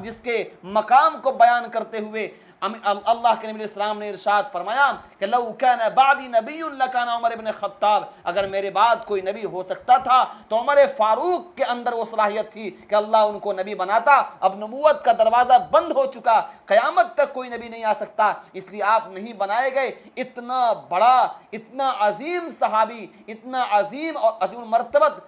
जिसके मकाम को बयान करते हुए अल्लाह के नबी इस्लाम ने इरशाद फरमाया कि लौ काना बादी नबियुन लकाना उमर इब्न खत्ताब, अगर मेरे बाद कोई नबी हो सकता था तो उमर फ़ारूक के अंदर वो सलाहियत थी कि अल्लाह उनको नबी बनाता। अब नबूवत का दरवाज़ा बंद हो चुका, क़यामत तक कोई नबी नहीं आ सकता, इसलिए आप नहीं बनाए गए। इतना बड़ा, इतना अजीम सहाबी, इतना अजीम और अजीम मर्तबत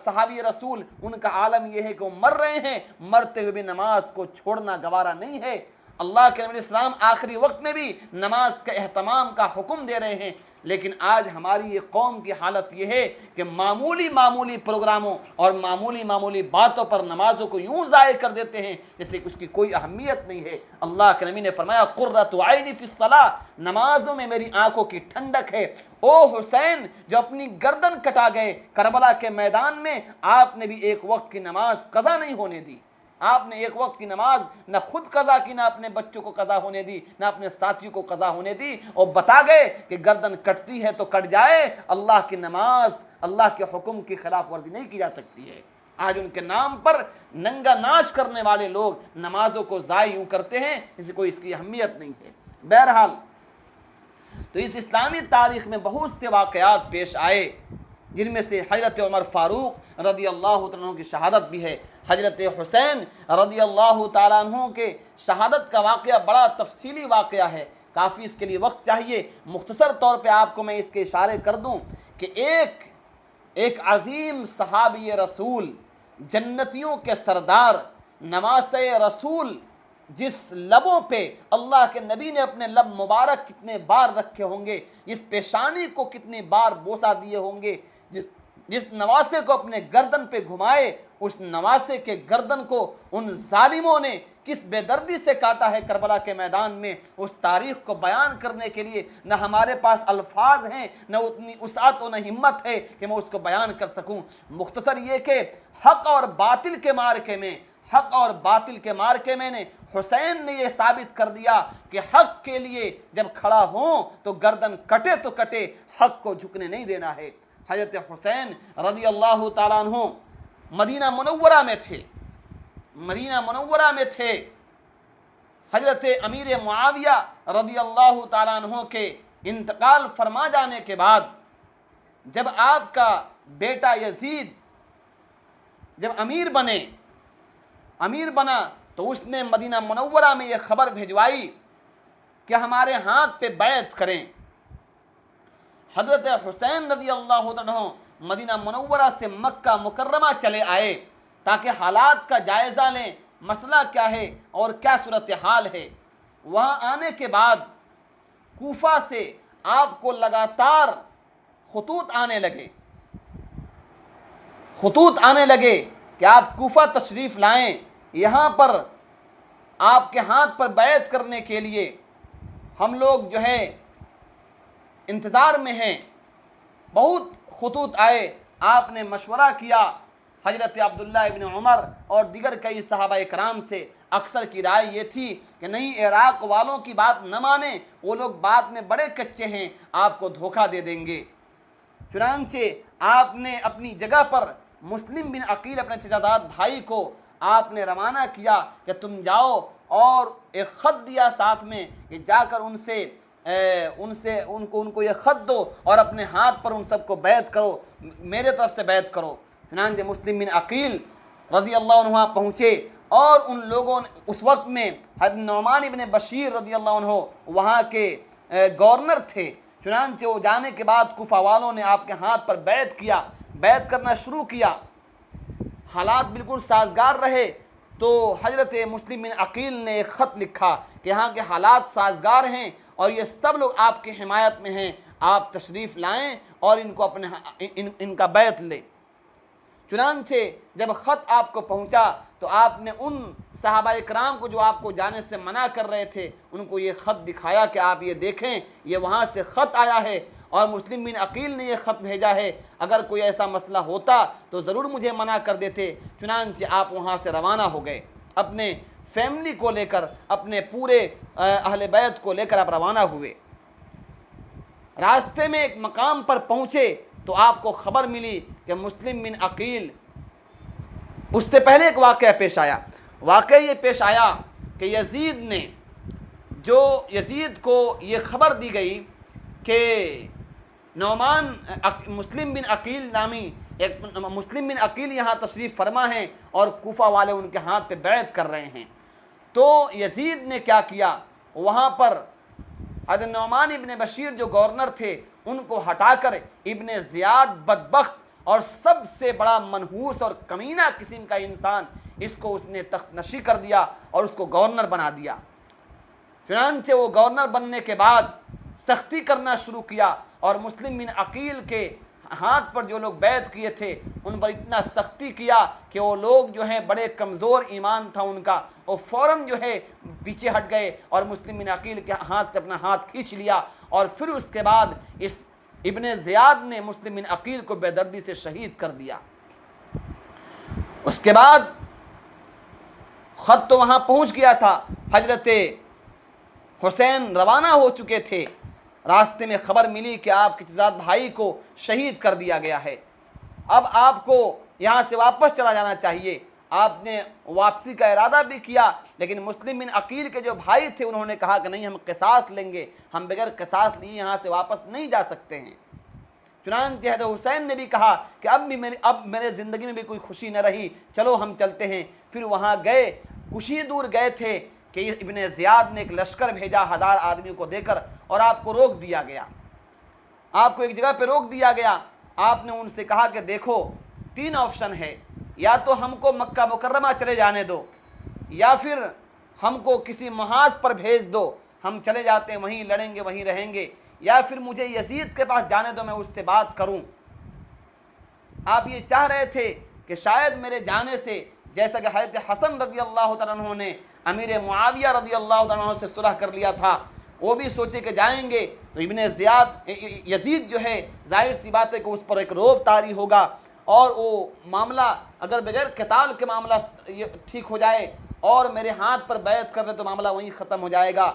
सहाबी रसूल, उनका आलम यह है कि वो मर रहे हैं, मरते हुए भी नमाज को छोड़ना गवारा नहीं है। अल्लाह के नबी इस्लाम आखिरी वक्त में भी नमाज के एहतमाम का हुक्म दे रहे हैं, लेकिन आज हमारी ये कौम की हालत ये है कि मामूली मामूली प्रोग्रामों और मामूली मामूली बातों पर नमाजों को यूँ ज़ाय कर देते हैं जैसे उसकी कोई अहमियत नहीं है। अल्लाह के नबी ने फरमाया कुर्रतु ऐनी फ़िस्सलाह, नमाजों में मेरी आंखों की ठंडक है। ओ हुसैन जो अपनी गर्दन कटा गए करबला के मैदान में, आपने भी एक वक्त की नमाज कज़ा नहीं होने दी। आपने एक वक्त की नमाज न खुद कज़ा की, ना अपने बच्चों को कज़ा होने दी, ना अपने साथियों को कज़ा होने दी, और बता गए कि गर्दन कटती है तो कट जाए, अल्लाह की नमाज, अल्लाह के हुक्म की खिलाफ वर्जी नहीं की जा सकती है। आज उनके नाम पर नंगा नाच करने वाले लोग नमाजों को ज़ाय यूँ करते हैं जैसे कोई इसकी अहमियत नहीं है। बहरहाल तो इस इस्लामी तारीख़ में बहुत से वाक़यात पेश आए जिनमें से हज़रत उमर फ़ारूक रज़ियल्लाहु ताला अन्हु की शहादत भी है। हज़रत हुसैन रज़ियल्लाहु ताला अन्हु के शहादत का वाक़या बड़ा तफसीली वाक़या है, काफ़ी इसके लिए वक्त चाहिए। मुख्तसर तौर पे आपको मैं इसके इशारे कर दूं कि एक अज़ीम सहाबी रसूल, जन्नतियों के सरदार, नवासे रसूल, जिस लबों पे अल्लाह के नबी ने अपने लब मुबारक कितने बार रखे होंगे, जिस पेशानी को कितनी बार बोसा दिए होंगे, जिस नवासे को अपने गर्दन पे घुमाए, उस नवासे के गर्दन को उन जालिमों ने किस बेदर्दी से काटा है करबला के मैदान में, उस तारीख़ को बयान करने के लिए न हमारे पास अल्फाज हैं, न उतनी उसात और न हिम्मत है कि मैं उसको बयान कर सकूं। मुख्तसर ये कि हक़ और बातिल के मार्के में हुसैन ने यह साबित कर दिया कि हक़ के लिए जब खड़ा हों तो गर्दन कटे तो कटे, हक़ को झुकने नहीं देना है। हज़रत हुसैन रज़ियल्लाहु ताला अन्हु मदीना मुनव्वरा में थे। हज़रत अमीर मुआविया रज़ियल्लाहु ताला अन्हु के इंतकाल फरमा जाने के बाद जब आपका बेटा यजीद जब अमीर बना तो उसने मदीना मुनव्वरा में यह खबर भिजवाई कि हमारे हाथ पे बैत करें। हज़रत हुसैन रज़ी अल्लाह अन्हु मदीना मुनव्वरा से मक्का मुकर्रमा चले आए ताकि हालात का जायज़ा लें, मसला क्या है और क्या सूरत हाल है। वहाँ आने के बाद कूफा से आपको लगातार खतूत आने लगे कि आप कूफा तशरीफ़ लाएं, यहाँ पर आपके हाथ पर बैत करने के लिए हम लोग जो है इंतज़ार में हैं। बहुत खतूत आए, आपने मशवरा किया हज़रत अब्दुल्ला इब्न उमर और दीगर कई सहाबा इकराम से। अक्सर की राय ये थी कि नहीं, इराक़ वालों की बात न माने, वो लोग बात में बड़े कच्चे हैं, आपको धोखा दे देंगे। चुनांचे आपने अपनी जगह पर मुस्लिम बिन अकील अपने चचाजाद भाई को आपने रवाना किया कि तुम जाओ, और एक ख़त दिया साथ में कि जाकर उनको ये ख़त दो और अपने हाथ पर उन सबको बैत करो, मेरे तरफ से बैत करो। चुनांचे मुस्लिम बिन अकील रज़ी अल्लाह अन्हु वहाँ पहुँचे और उन लोगों ने उस वक्त में हज़रत नुअमान इब्न बशीर रज़ी अल्लाह अन्हु वहाँ के गवर्नर थे। चुनांचे वो जाने के बाद कुफा वालों ने आपके हाथ पर बैत करना शुरू किया। हालात बिल्कुल साजगार रहे तो हज़रत मुस्लिम बिन अकील ने एक ख़त लिखा कि यहाँ के हालात साजगार हैं और ये सब लोग आपकी हिमायत में हैं, आप तशरीफ़ लाएं और इनको इनका बैत लें। चुनांचे जब ख़त आपको पहुँचा तो आपने उन सहाबा इकराम को जो आपको जाने से मना कर रहे थे उनको ये ख़त दिखाया कि आप ये देखें, ये वहाँ से ख़त आया है और मुस्लिम बिन अकील ने यह ख़त भेजा है, अगर कोई ऐसा मसला होता तो ज़रूर मुझे मना कर देते। चुनांचे आप वहाँ से रवाना हो गए, अपने फैमिली को लेकर, अपने पूरे अहले बैत को लेकर आप रवाना हुए। रास्ते में एक मकाम पर पहुँचे तो आपको ख़बर मिली कि मुस्लिम बिन अकील, उससे पहले एक वाक़या पेश आया। वाक़या ये पेश आया कि यजीद को ये ख़बर दी गई कि मुस्लिम बिन अकील नामी एक मुस्लिम बिन अकील यहाँ तशरीफ़ फरमा हैं और कूफा वाले उनके हाथ पे बैत कर रहे हैं। तो यजीद ने क्या किया, वहाँ पर हज़रत नुअमान इब्न बशीर जो गवर्नर थे उनको हटाकर इब्न ज़ियाद बदबख्त और सबसे बड़ा मनहूस और कमीना किस्म का इंसान, इसको उसने तख्तनशी कर दिया और उसको गवर्नर बना दिया। चुनांचे वो गवर्नर बनने के बाद सख्ती करना शुरू किया और मुस्लिम बिन अकील के हाथ पर जो लोग बैत किए थे उन पर इतना सख्ती किया कि वो लोग जो हैं बड़े कमज़ोर ईमान था उनका, वो फ़ौरन जो है पीछे हट गए और मुस्लिम बिन अकील के हाथ से अपना हाथ खींच लिया। और फिर उसके बाद इस इब्न ज़ियाद ने मुस्लिम बिन अकील को बेदर्दी से शहीद कर दिया। उसके बाद ख़त तो वहाँ पहुँच गया था, हजरत हुसैन रवाना हो चुके थे। रास्ते में ख़बर मिली कि आपके चचाजाद भाई को शहीद कर दिया गया है, अब आपको यहाँ से वापस चला जाना चाहिए। आपने वापसी का इरादा भी किया, लेकिन मुस्लिम बिन अकील के जो भाई थे उन्होंने कहा कि नहीं, हम क़िसास लेंगे, हम बगैर क़िसास लिए यहाँ से वापस नहीं जा सकते हैं। चुनांचे हज़रत हुसैन ने भी कहा कि अब मेरे ज़िंदगी में भी कोई खुशी न रही, चलो हम चलते हैं। फिर वहाँ गए, कुछ ही दूर गए थे कि इब्न ज़ियाद ने एक लश्कर भेजा 1000 आदमियों को देकर और आपको रोक दिया गया। आपको एक जगह पे रोक दिया गया। आपने उनसे कहा कि देखो 3 ऑप्शन है, या तो हमको मक्का मुकर्रमा चले जाने दो, या फिर हमको किसी महाज पर भेज दो, हम चले जाते हैं, वहीं लड़ेंगे, वहीं रहेंगे, या फिर मुझे यजीद के पास जाने दो, मैं उससे बात करूं। आप ये चाह रहे थे कि शायद मेरे जाने से, जैसा कि हज़रत हसन रज़ी अल्लाह तआला अन्हु ने अमीर मुआविया रज़ी अल्लाह तआला अन्हु से सुलह कर लिया था, वो भी सोचे कि जाएंगे तो इब्न ज़ियाद यजीद जो है, जाहिर सी बात है कि उस पर एक रोब तारी होगा और वो मामला अगर बगैर क़िताल के मामला ये ठीक हो जाए और मेरे हाथ पर बैत कर ले तो मामला वहीं ख़त्म हो जाएगा।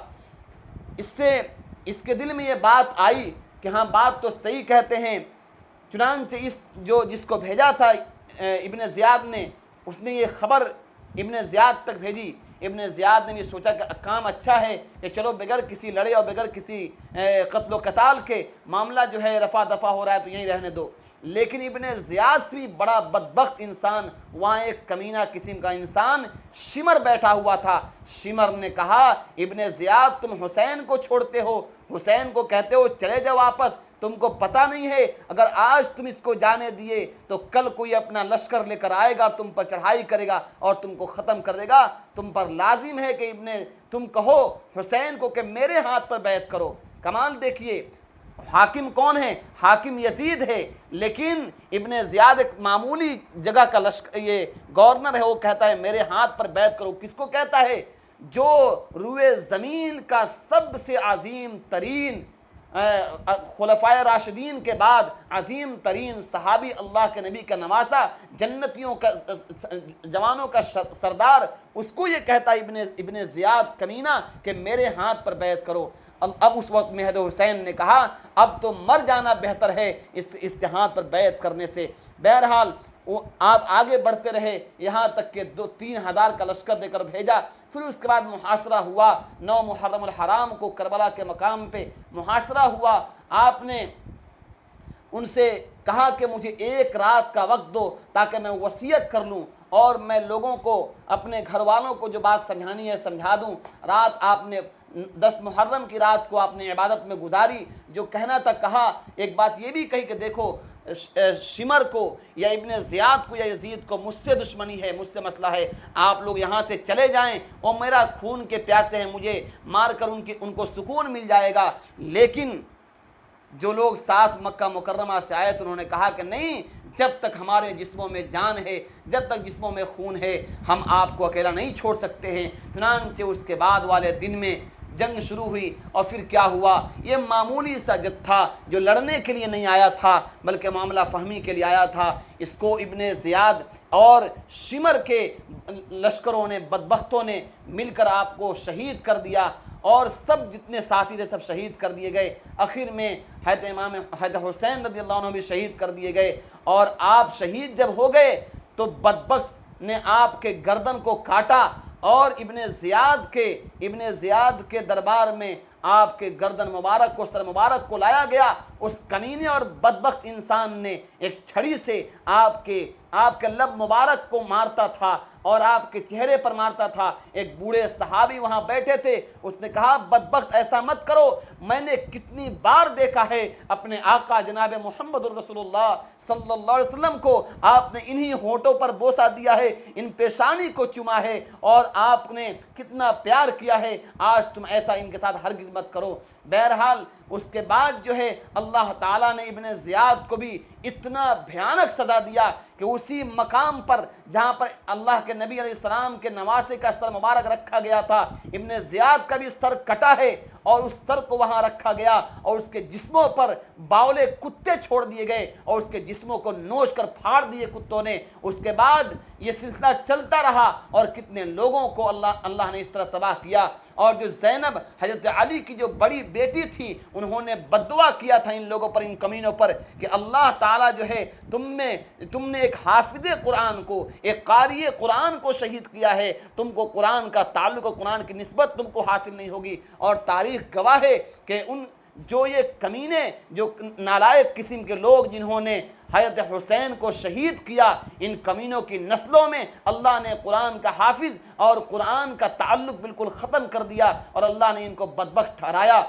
इसके दिल में ये बात आई कि हाँ, बात तो सही कहते हैं। चुनांचे जिसको भेजा था इब्न ज़ियाद ने, उसने ये ख़बर इब्न ज़ियाद तक भेजी इब्ने ज़ियाद ने भी सोचा कि काम अच्छा है कि चलो बगैर किसी लड़े और बगैर किसी कत्ल कताल के मामला जो है रफ़ा दफ़ा हो रहा है तो यहीं रहने दो। लेकिन इब्ने ज़ियाद से भी बड़ा बदबख्त इंसान, वहाँ एक कमीना किस्म का इंसान शिमर बैठा हुआ था। शिमर ने कहा, इब्ने ज़ियाद तुम हुसैन को छोड़ते हो, हुसैन को कहते हो चले जाओ वापस, तुमको पता नहीं है अगर आज तुम इसको जाने दिए तो कल कोई अपना लश्कर लेकर आएगा, तुम पर चढ़ाई करेगा और तुमको ख़त्म कर देगा। तुम पर लाजिम है कि तुम कहो हुसैन को कि मेरे हाथ पर बैत करो। कमाल देखिए, हाकिम कौन है? हाकिम यजीद है, लेकिन इब्ने ज़ियाद एक मामूली जगह का लश्कर ये गवर्नर है, वो कहता है मेरे हाथ पर बैत करो। किसको कहता है? जो रुए ज़मीन का सबसे अजीम तरीन खुलफाए राशिदीन के बाद अजीम तरीन सहाबी, अल्लाह के नबी का नवासा, जन्नतियों का जवानों का सरदार, उसको ये कहता है इब्ने ज़ियाद कमीना कि मेरे हाथ पर बैत करो। अब उस वक्त मेहदी हुसैन ने कहा अब तो मर जाना बेहतर है इसके हाथ पर बैत करने से। बहरहाल वो आप आगे बढ़ते रहे, यहाँ तक कि 2-3 हज़ार का लश्कर देकर भेजा। फिर उसके बाद मुहासरा हुआ, 9 मुहर्रम हराम को करबला के मकाम पे मुहासरा हुआ। आपने उनसे कहा कि मुझे एक रात का वक्त दो ताकि मैं वसीयत कर लूँ और मैं लोगों को, अपने घर वालों को जो बात समझानी है समझा दूँ। रात आपने 10 मुहर्रम की रात को आपने इबादत में गुजारी, जो कहना था कहा। एक बात ये भी कही कि देखो शिमर को या इब्ने ज़ियाद को या यजीद को मुझसे दुश्मनी है, मुझसे मसला है, आप लोग यहाँ से चले जाएं और मेरा खून के प्यासे हैं, मुझे मार कर उनको सुकून मिल जाएगा। लेकिन जो लोग साथ मक्का मुकर्रमा से आए तो उन्होंने कहा कि नहीं, जब तक हमारे जिस्मों में जान है, जब तक जिस्मों में खून है, हम आपको अकेला नहीं छोड़ सकते हैं। चुनांचे उसके बाद वाले दिन में जंग शुरू हुई। और फिर क्या हुआ, ये मामूली सा जत्था जो लड़ने के लिए नहीं आया था बल्कि मामला फहमी के लिए आया था, इसको इब्ने ज़ियाद और शिमर के लश्करों ने, बदबख्तों ने मिलकर आपको शहीद कर दिया और सब जितने साथी थे सब शहीद कर दिए गए। आखिर में हज़रत हुसैन रज़ियल्लाहु अन्हु भी शहीद कर दिए गए। और आप शहीद जब हो गए तो बदबख्त ने आपके गर्दन को काटा और इब्ने ज़ियाद के दरबार में आपके गर्दन मुबारक को, सर मुबारक को लाया गया। उस कमीने और बदबख्त इंसान ने एक छड़ी से आपके लब मुबारक को मारता था और आपके चेहरे पर मारता था। एक बूढ़े सहाबी वहाँ बैठे थे, उसने कहा बदबख्त ऐसा मत करो, मैंने कितनी बार देखा है अपने आका जनाब मोहम्मद रसूलुल्लाह सल्लल्लाहु अलैहि वसल्लम को, आपने इन्हीं होठों पर बोसा दिया है, इन पेशानी को चुमा है और आपने कितना प्यार किया है, आज तुम ऐसा इनके साथ हरगिज़ मत करो। बहरहाल उसके बाद जो है अल्लाह ताला ने इब्ने ज़ियाद को भी इतना भयानक सज़ा दिया कि उसी मकाम पर जहाँ पर अल्लाह के नबी अलैहिस्सलाम के नवासे का सर मुबारक रखा गया था, इब्ने ज़ियाद का भी सर कटा है और उस सर को वहाँ रखा गया और उसके जिस्मों पर बावले कुत्ते छोड़ दिए गए और उसके जिस्मों को नोच कर फाड़ दिए कुत्तों ने। उसके बाद ये सिलसिला चलता रहा और कितने लोगों को अल्लाह ने इस तरह तबाह किया। और जो ज़ैनब हज़रत अली की जो बड़ी बेटी थी, उन्होंने बद्दुआ किया था इन लोगों पर, इन कमीनों पर कि अल्लाह ताला जो है तुमने एक हाफिज़ कुरान को, एक कारी कुरान को शहीद किया है, तुमको कुरान का ताल्लुक़, कुरान की निस्बत तुमको हासिल नहीं होगी। और तारीख़ गवाह है कि जो ये कमीने, जो नालायक किस्म के लोग जिन्होंने हज़रत हुसैन को शहीद किया, इन कमीनों की नस्लों में अल्लाह ने कुरान का हाफिज़ और कुरान का ताल्लुक़ बिल्कुल ख़त्म कर दिया और अल्लाह ने इनको बदबख्त ठहराया।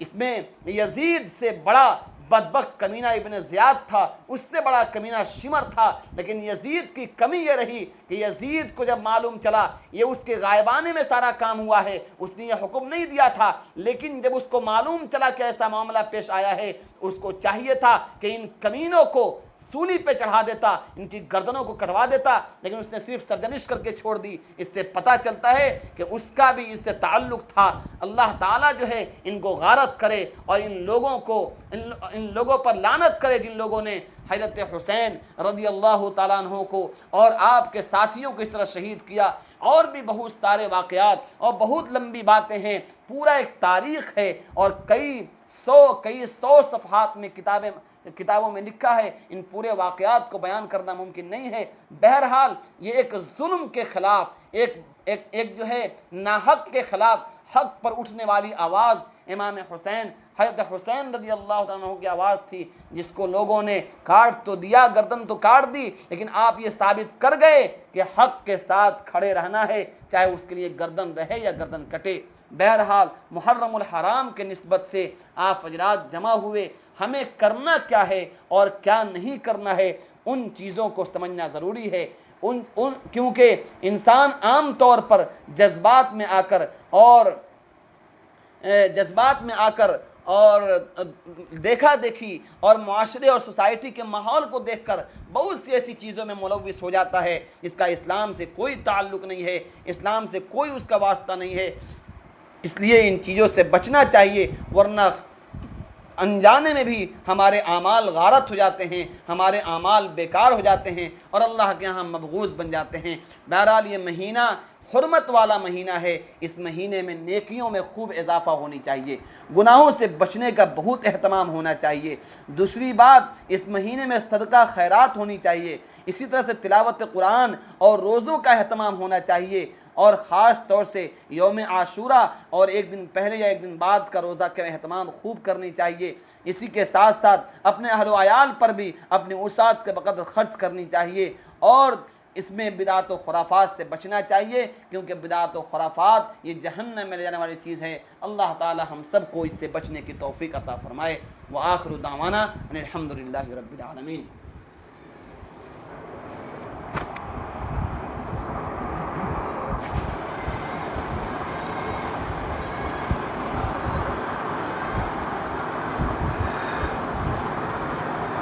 इसमें यजीद से बड़ा बदबख्त कमीना इब्ने ज़ियाद था, उससे बड़ा कमीना शिमर था। लेकिन यजीद की कमी ये रही कि यजीद को जब मालूम चला, ये उसके गायबाने में सारा काम हुआ है, उसने ये हुक्म नहीं दिया था, लेकिन जब उसको मालूम चला कि ऐसा मामला पेश आया है, उसको चाहिए था कि इन कमीनों को सूली पे चढ़ा देता, इनकी गर्दनों को कटवा देता, लेकिन उसने सिर्फ सरजनिश करके छोड़ दी। इससे पता चलता है कि उसका भी इससे ताल्लुक़ था। अल्लाह ताला जो है इनको गारत करे और इन लोगों पर लानत करे जिन लोगों ने हज़रत हुसैन रज़ियल्लाहु ताला अन्हु को और आपके साथियों को इस तरह शहीद किया। और भी बहुत सारे वाक़यात और बहुत लंबी बातें हैं, पूरा एक तारीख़ है और कई सौ सफ़हात में किताबें किताबों में लिखा है, इन पूरे वाक़यात को बयान करना मुमकिन नहीं है। बहरहाल ये एक जुल्म के ख़िलाफ़, एक जो है नाहक के ख़िलाफ़ हक़ पर उठने वाली आवाज़ इमाम हुसैन, हज़रत हुसैन रज़ी अल्लाह तआला अन्हु की आवाज़ थी, जिसको लोगों ने काट तो दिया, गर्दन तो काट दी, लेकिन आप ये साबित कर गए कि हक़ के साथ खड़े रहना है, चाहे उसके लिए गर्दन रहे या गर्दन कटे। बहरहाल मुहर्रमुल हराम के निस्बत से आप हजरात जमा हुए, हमें करना क्या है और क्या नहीं करना है, उन चीज़ों को समझना ज़रूरी है। क्योंकि इंसान आम तौर पर जज्बात में आकर और देखा देखी और माशरे और सोसाइटी के माहौल को देखकर बहुत सी ऐसी चीज़ों में मुलव्विस हो जाता है जिसका इस्लाम से कोई ताल्लुक़ नहीं है, इस्लाम से कोई उसका वास्ता नहीं है। इसलिए इन चीज़ों से बचना चाहिए, वरना अनजाने में भी हमारे आमाल गारत हो जाते हैं, हमारे आमाल बेकार हो जाते हैं और अल्लाह के यहाँ मबगूज़ बन जाते हैं। बहरहाल ये महीना हुर्मत वाला महीना है, इस महीने में नेकियों में खूब इजाफ़ा होनी चाहिए, गुनाहों से बचने का बहुत एहतमाम होना चाहिए। दूसरी बात, इस महीने में सदका खैरात होनी चाहिए, इसी तरह से तिलावत कुरान और रोज़ों का एहतमाम होना चाहिए, और ख़ास तौर से यौम आशूरा और एक दिन पहले या एक दिन बाद का रोज़ा का एहतमाम खूब करनी चाहिए। इसी के साथ साथ अपने अहल व अयाल पर भी अपनी उसात के बक़द्र ख़र्च करनी चाहिए, और इसमें बिदात व खुराफात से बचना चाहिए, क्योंकि बिदात व खुराफात ये जहन्नम में ले जाने वाली चीज़ है। अल्लाह ताला हम सब को इससे बचने की तौफ़ीक़ अता फ़रमाए। व आखिरु दावाना अनिल हम्दुलिल्लाहि रब्बिल आलमीन।